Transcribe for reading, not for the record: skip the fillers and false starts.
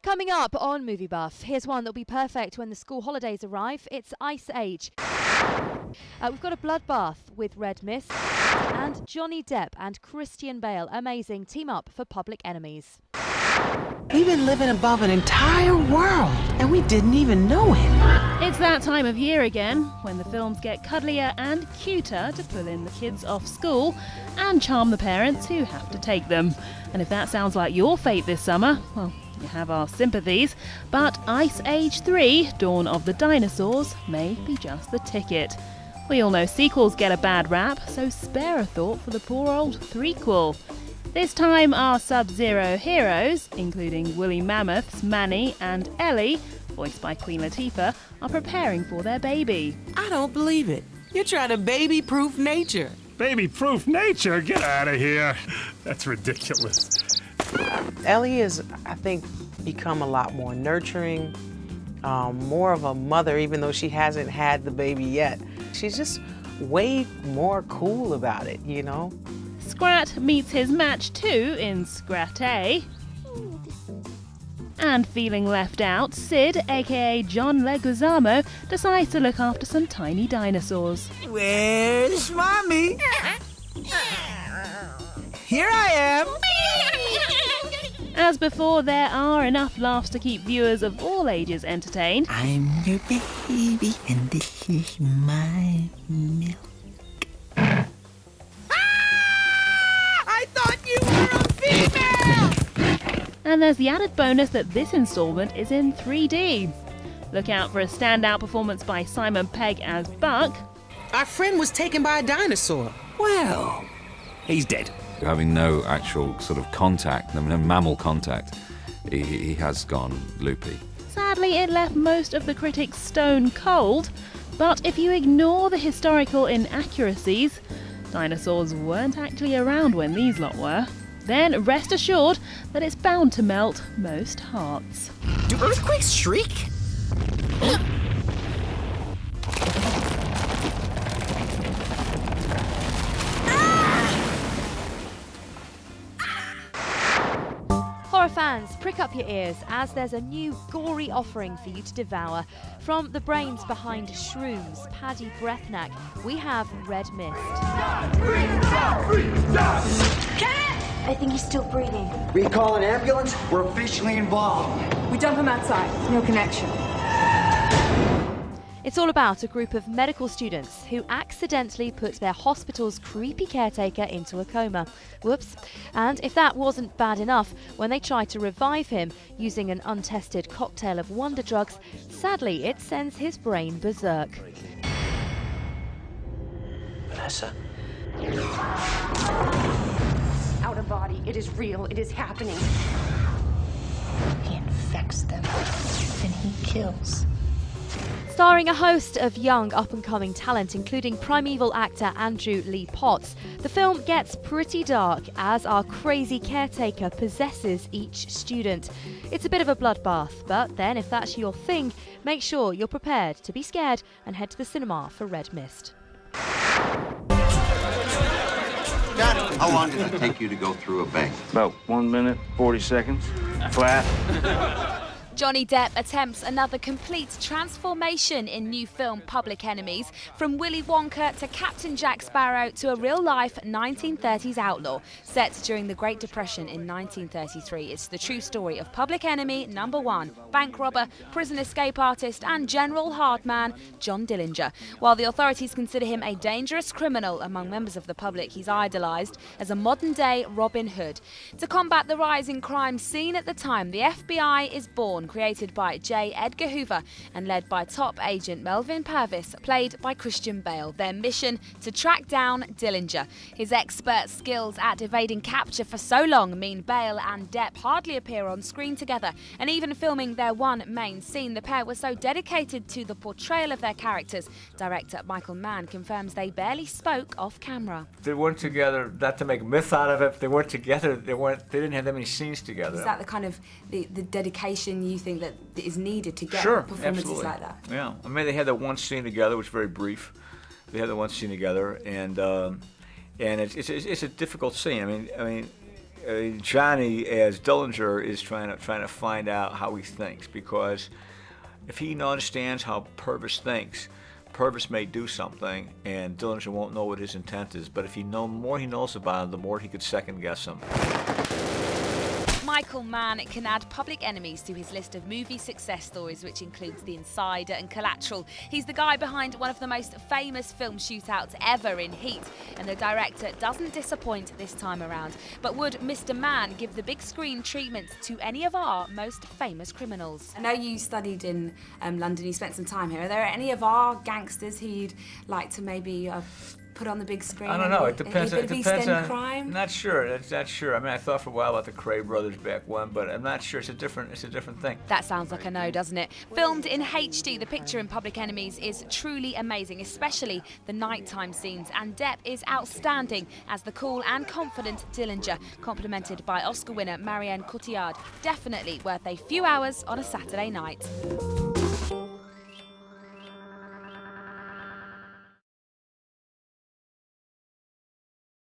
Coming up on Movie Buff, here's one that'll be perfect when the school holidays arrive. It's Ice Age. We've got a bloodbath with Red Mist, and Johnny Depp and Christian Bale, amazing, team up for Public Enemies. We've been living above an entire world, and we didn't even know it. It's that time of year again, when the films get cuddlier and cuter to pull in the kids off school and charm the parents who have to take them. And if that sounds like your fate this summer, well, you have our sympathies, but Ice Age 3, Dawn of the Dinosaurs, may be just the ticket. We all know sequels get a bad rap, so spare a thought for the poor old threequel. This time our Sub-Zero heroes, including woolly mammoths Manny and Ellie, voiced by Queen Latifah, are preparing for their baby. I don't believe it. You're trying to baby-proof nature. Baby-proof nature? Get out of here. That's ridiculous. Ellie is, I think, become a lot more nurturing, more of a mother, even though she hasn't had the baby yet. She's just way more cool about it, you know? Scrat meets his match too in Scrat A. And feeling left out, Sid, aka John Leguizamo, decides to look after some tiny dinosaurs. Where's Mommy? Here I am! As before, there are enough laughs to keep viewers of all ages entertained. I'm your baby, and this is my milk. I thought you were a female! And there's the added bonus that this installment is in 3D. Look out for a standout performance by Simon Pegg as Buck. Our friend was taken by a dinosaur. Well, he's dead. Having no actual sort of contact, no mammal contact, he has gone loopy. Sadly, it left most of the critics stone cold, but if you ignore the historical inaccuracies, dinosaurs weren't actually around when these lot were, then rest assured that it's bound to melt most hearts. Do earthquakes shriek? Horror fans, prick up your ears as there's a new gory offering for you to devour. From the brains behind Shrooms, Paddy Breathnack, we have Red Mist. I think he's still breathing. We call an ambulance. We're officially involved. We dump him outside. No connection. It's all about a group of medical students who accidentally put their hospital's creepy caretaker into a coma. Whoops. And if that wasn't bad enough, when they try to revive him using an untested cocktail of wonder drugs, sadly it sends his brain berserk. Vanessa. Out of body. It is real. It is happening. He infects them. Then he kills. Starring a host of young up-and-coming talent, including primeval actor Andrew Lee Potts, the film gets pretty dark as our crazy caretaker possesses each student. It's a bit of a bloodbath, but then if that's your thing, make sure you're prepared to be scared and head to the cinema for Red Mist. How long did it take you to go through a bank? About 1 minute, 40 seconds. Flat. Johnny Depp attempts another complete transformation in new film Public Enemies, from Willy Wonka to Captain Jack Sparrow to a real-life 1930s outlaw. Set during the Great Depression in 1933, it's the true story of Public Enemy #1, bank robber, prison escape artist and general hardman John Dillinger. While the authorities consider him a dangerous criminal among members of the public, he's idolised as a modern-day Robin Hood. To combat the rise in crime seen at the time, the FBI is born, created by J. Edgar Hoover and led by top agent Melvin Purvis, played by Christian Bale. Their mission: to track down Dillinger. His expert skills at evading capture for so long mean Bale and Depp hardly appear on screen together, and even filming their one main scene, the pair were so dedicated to the portrayal of their characters. Director Michael Mann confirms they barely spoke off camera. They weren't together, not to make a myth out of it, they weren't together, they didn't have that many scenes together. Is that the kind of the dedication you think that is needed to get performances absolutely. like that? Yeah, I mean, they had that one scene together, which was very brief. They had the one scene together, and it's a difficult scene. I mean, Johnny, as Dillinger, is trying to find out how he thinks, because if he understands how Purvis thinks, Purvis may do something, and Dillinger won't know what his intent is. But if the more he knows about him, the more he could second guess him. Michael Mann can add Public Enemies to his list of movie success stories, which includes The Insider and Collateral. He's the guy behind one of the most famous film shootouts ever in Heat, and the director doesn't disappoint this time around. But would Mr. Mann give the big screen treatment to any of our most famous criminals? I know you studied in London, you spent some time here. Are there any of our gangsters who you'd like to maybe put on the big screen? I don't know. It depends. It depends on crime. Not sure. Not sure. I mean, I thought for a while about the Cray brothers back when, but I'm not sure. It's a different thing. That sounds like a no, doesn't it? Filmed in HD, the picture in Public Enemies is truly amazing, especially the nighttime scenes. And Depp is outstanding as the cool and confident Dillinger, complimented by Oscar winner Marianne Cotillard. Definitely worth a few hours on a Saturday night.